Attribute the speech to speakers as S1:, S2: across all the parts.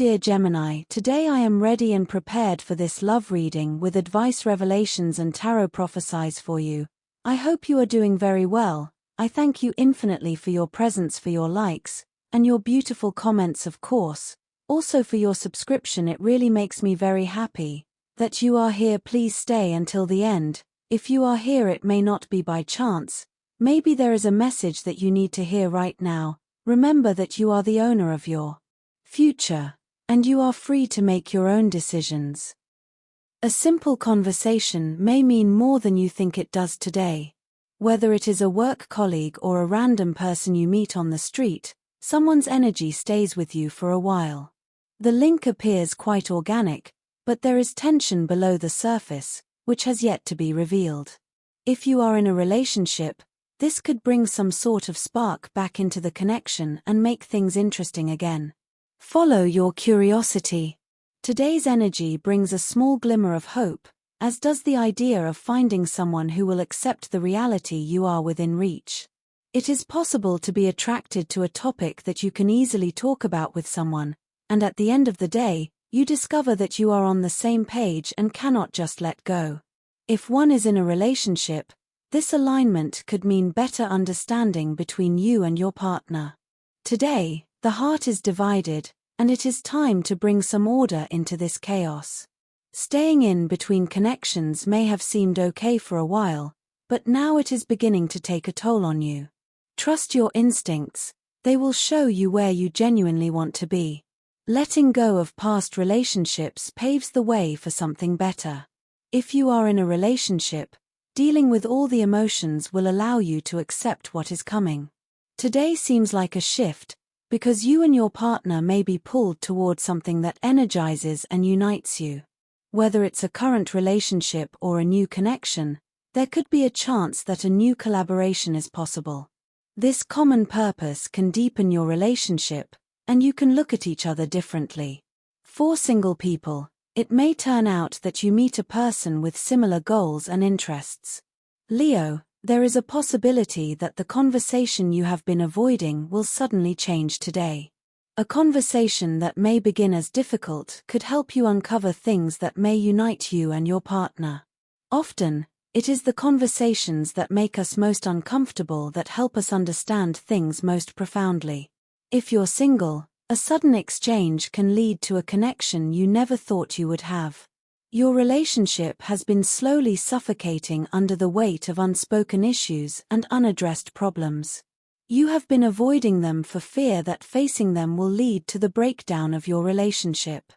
S1: dear Gemini, today I am ready and prepared for this love reading with advice, revelations and tarot prophecies for you. I hope you are doing very well. I thank you infinitely for your presence, for your likes, and your beautiful comments, of course. Also for your subscription, it really makes me very happy that you are here. Please stay until the end. If you are here, it may not be by chance. Maybe there is a message that you need to hear right now. Remember that you are the owner of your future, and you are free to make your own decisions. A simple conversation may mean more than you think it does today. Whether it is a work colleague or a random person you meet on the street, someone's energy stays with you for a while. The link appears quite organic, but there is tension below the surface, which has yet to be revealed. If you are in a relationship, this could bring some sort of spark back into the connection and make things interesting again. Follow your curiosity. Today's energy brings a small glimmer of hope, as does the idea of finding someone who will accept the reality you are within reach. It is possible to be attracted to a topic that you can easily talk about with someone, and at the end of the day, you discover that you are on the same page and cannot just let go. If one is in a relationship, this alignment could mean better understanding between you and your partner. Today, the heart is divided, and it is time to bring some order into this chaos. Staying in between connections may have seemed okay for a while, but now it is beginning to take a toll on you. Trust your instincts, they will show you where you genuinely want to be. Letting go of past relationships paves the way for something better. If you are in a relationship, dealing with all the emotions will allow you to accept what is coming. Today seems like a shift, because you and your partner may be pulled toward something that energizes and unites you. Whether it's a current relationship or a new connection, there could be a chance that a new collaboration is possible. This common purpose can deepen your relationship, and you can look at each other differently. For single people, it may turn out that you meet a person with similar goals and interests. Leo, there is a possibility that the conversation you have been avoiding will suddenly change today. A conversation that may begin as difficult could help you uncover things that may unite you and your partner. Often, it is the conversations that make us most uncomfortable that help us understand things most profoundly. If you're single, a sudden exchange can lead to a connection you never thought you would have. Your relationship has been slowly suffocating under the weight of unspoken issues and unaddressed problems. You have been avoiding them for fear that facing them will lead to the breakdown of your relationship.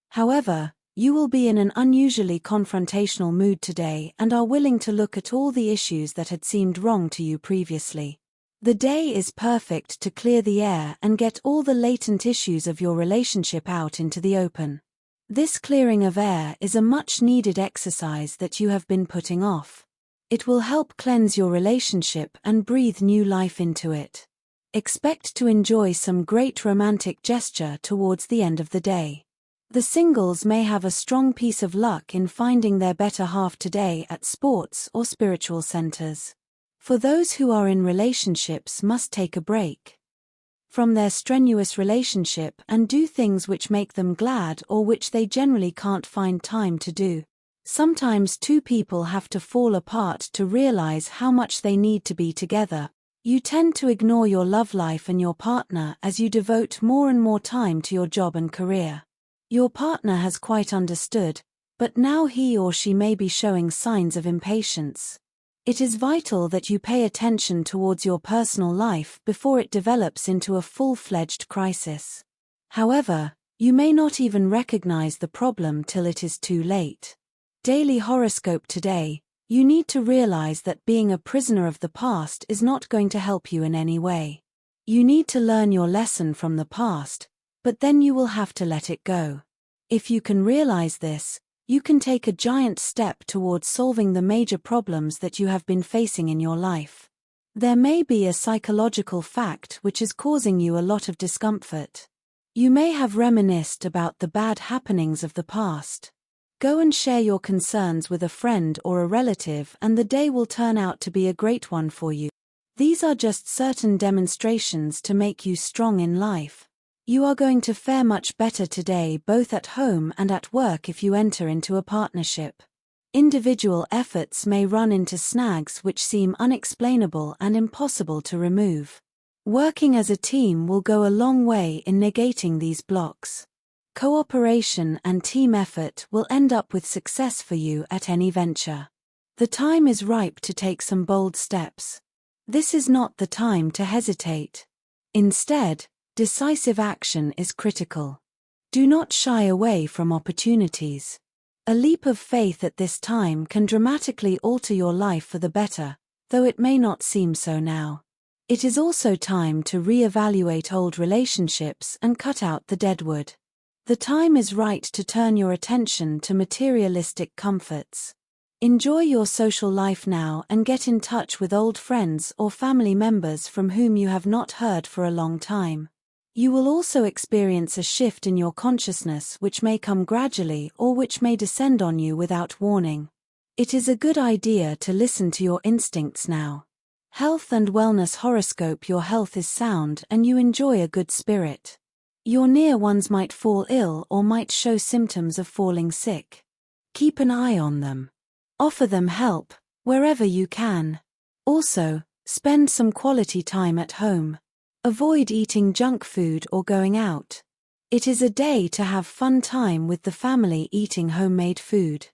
S1: However, you will be in an unusually confrontational mood today and are willing to look at all the issues that had seemed wrong to you previously. The day is perfect to clear the air and get all the latent issues of your relationship out into the open. This clearing of air is a much-needed exercise that you have been putting off. It will help cleanse your relationship and breathe new life into it. Expect to enjoy some great romantic gesture towards the end of the day. The singles may have a strong piece of luck in finding their better half today at sports or spiritual centers. For those who are in relationships, must take a break from their strenuous relationship and do things which make them glad or which they generally can't find time to do. Sometimes two people have to fall apart to realize how much they need to be together. You tend to ignore your love life and your partner as you devote more and more time to your job and career. Your partner has quite understood, but now he or she may be showing signs of impatience. It is vital that you pay attention towards your personal life before it develops into a full-fledged crisis. However, you may not even recognize the problem till it is too late. Daily horoscope today, you need to realize that being a prisoner of the past is not going to help you in any way. You need to learn your lesson from the past, but then you will have to let it go. If you can realize this, you can take a giant step towards solving the major problems that you have been facing in your life. There may be a psychological fact which is causing you a lot of discomfort. You may have reminisced about the bad happenings of the past. Go and share your concerns with a friend or a relative and the day will turn out to be a great one for you. These are just certain demonstrations to make you strong in life. You are going to fare much better today both at home and at work if you enter into a partnership. Individual efforts may run into snags which seem unexplainable and impossible to remove. Working as a team will go a long way in negating these blocks. Cooperation and team effort will end up with success for you at any venture. The time is ripe to take some bold steps. This is not the time to hesitate. Instead, decisive action is critical. Do not shy away from opportunities. A leap of faith at this time can dramatically alter your life for the better, though it may not seem so now. It is also time to re-evaluate old relationships and cut out the deadwood. The time is right to turn your attention to materialistic comforts. Enjoy your social life now and get in touch with old friends or family members from whom you have not heard for a long time. You will also experience a shift in your consciousness which may come gradually or which may descend on you without warning. It is a good idea to listen to your instincts now. Health and wellness horoscope. Your health is sound and you enjoy a good spirit. Your near ones might fall ill or might show symptoms of falling sick. Keep an eye on them. Offer them help, wherever you can. Also, spend some quality time at home. Avoid eating junk food or going out. It is a day to have fun time with the family eating homemade food.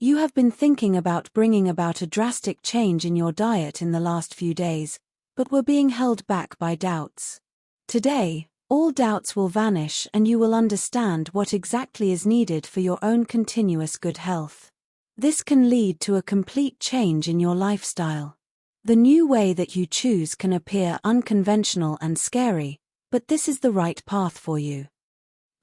S1: You have been thinking about bringing about a drastic change in your diet in the last few days, but were being held back by doubts. Today, all doubts will vanish and you will understand what exactly is needed for your own continuous good health. This can lead to a complete change in your lifestyle. The new way that you choose can appear unconventional and scary, but this is the right path for you.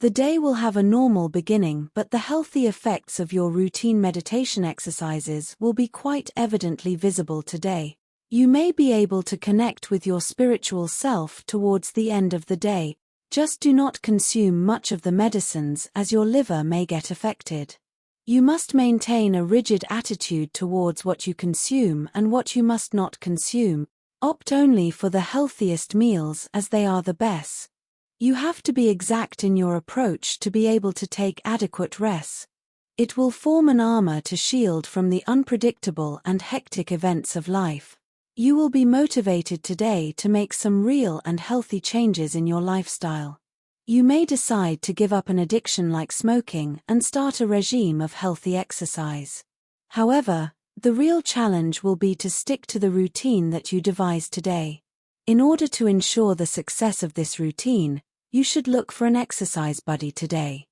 S1: The day will have a normal beginning, but the healthy effects of your routine meditation exercises will be quite evidently visible today. You may be able to connect with your spiritual self towards the end of the day. Just do not consume much of the medicines as your liver may get affected. You must maintain a rigid attitude towards what you consume and what you must not consume. Opt only for the healthiest meals as they are the best. You have to be exact in your approach to be able to take adequate rest. It will form an armor to shield from the unpredictable and hectic events of life. You will be motivated today to make some real and healthy changes in your lifestyle. You may decide to give up an addiction like smoking and start a regime of healthy exercise. However, the real challenge will be to stick to the routine that you devise today. In order to ensure the success of this routine, you should look for an exercise buddy today.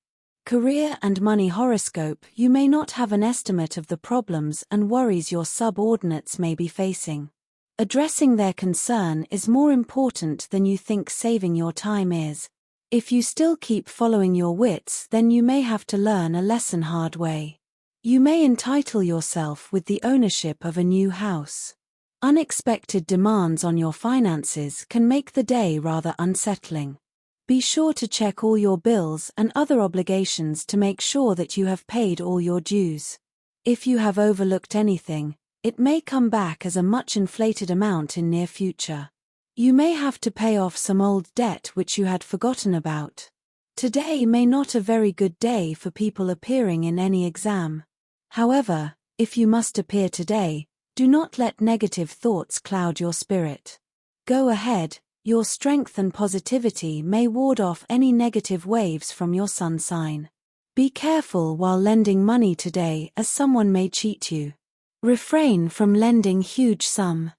S1: Career and money horoscope. You may not have an estimate of the problems and worries your subordinates may be facing. Addressing their concern is more important than you think saving your time is. If you still keep following your wits, then you may have to learn a lesson hard way. You may entitle yourself with the ownership of a new house. Unexpected demands on your finances can make the day rather unsettling. Be sure to check all your bills and other obligations to make sure that you have paid all your dues. If you have overlooked anything, it may come back as a much inflated amount in near future. You may have to pay off some old debt which you had forgotten about. Today may not a very good day for people appearing in any exam. However, if you must appear today, do not let negative thoughts cloud your spirit. Go ahead, your strength and positivity may ward off any negative waves from your sun sign. Be careful while lending money today as someone may cheat you. Refrain from lending huge sum.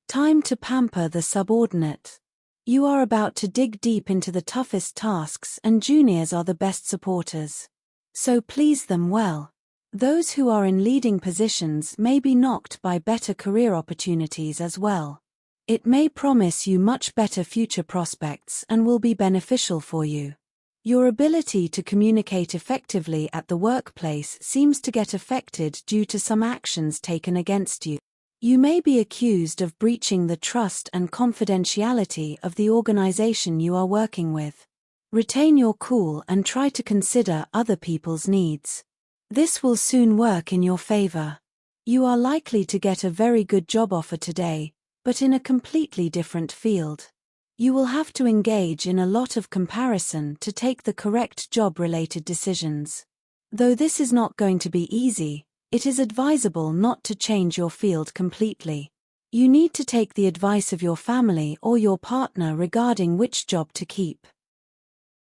S1: Time to pamper the subordinate. You are about to dig deep into the toughest tasks and juniors are the best supporters. So please them well. Those who are in leading positions may be knocked by better career opportunities as well. It may promise you much better future prospects and will be beneficial for you. Your ability to communicate effectively at the workplace seems to get affected due to some actions taken against you. You may be accused of breaching the trust and confidentiality of the organization you are working with. Retain your cool and try to consider other people's needs. This will soon work in your favor. You are likely to get a very good job offer today, but in a completely different field. You will have to engage in a lot of comparison to take the correct job-related decisions. Though this is not going to be easy, it is advisable not to change your field completely. You need to take the advice of your family or your partner regarding which job to keep.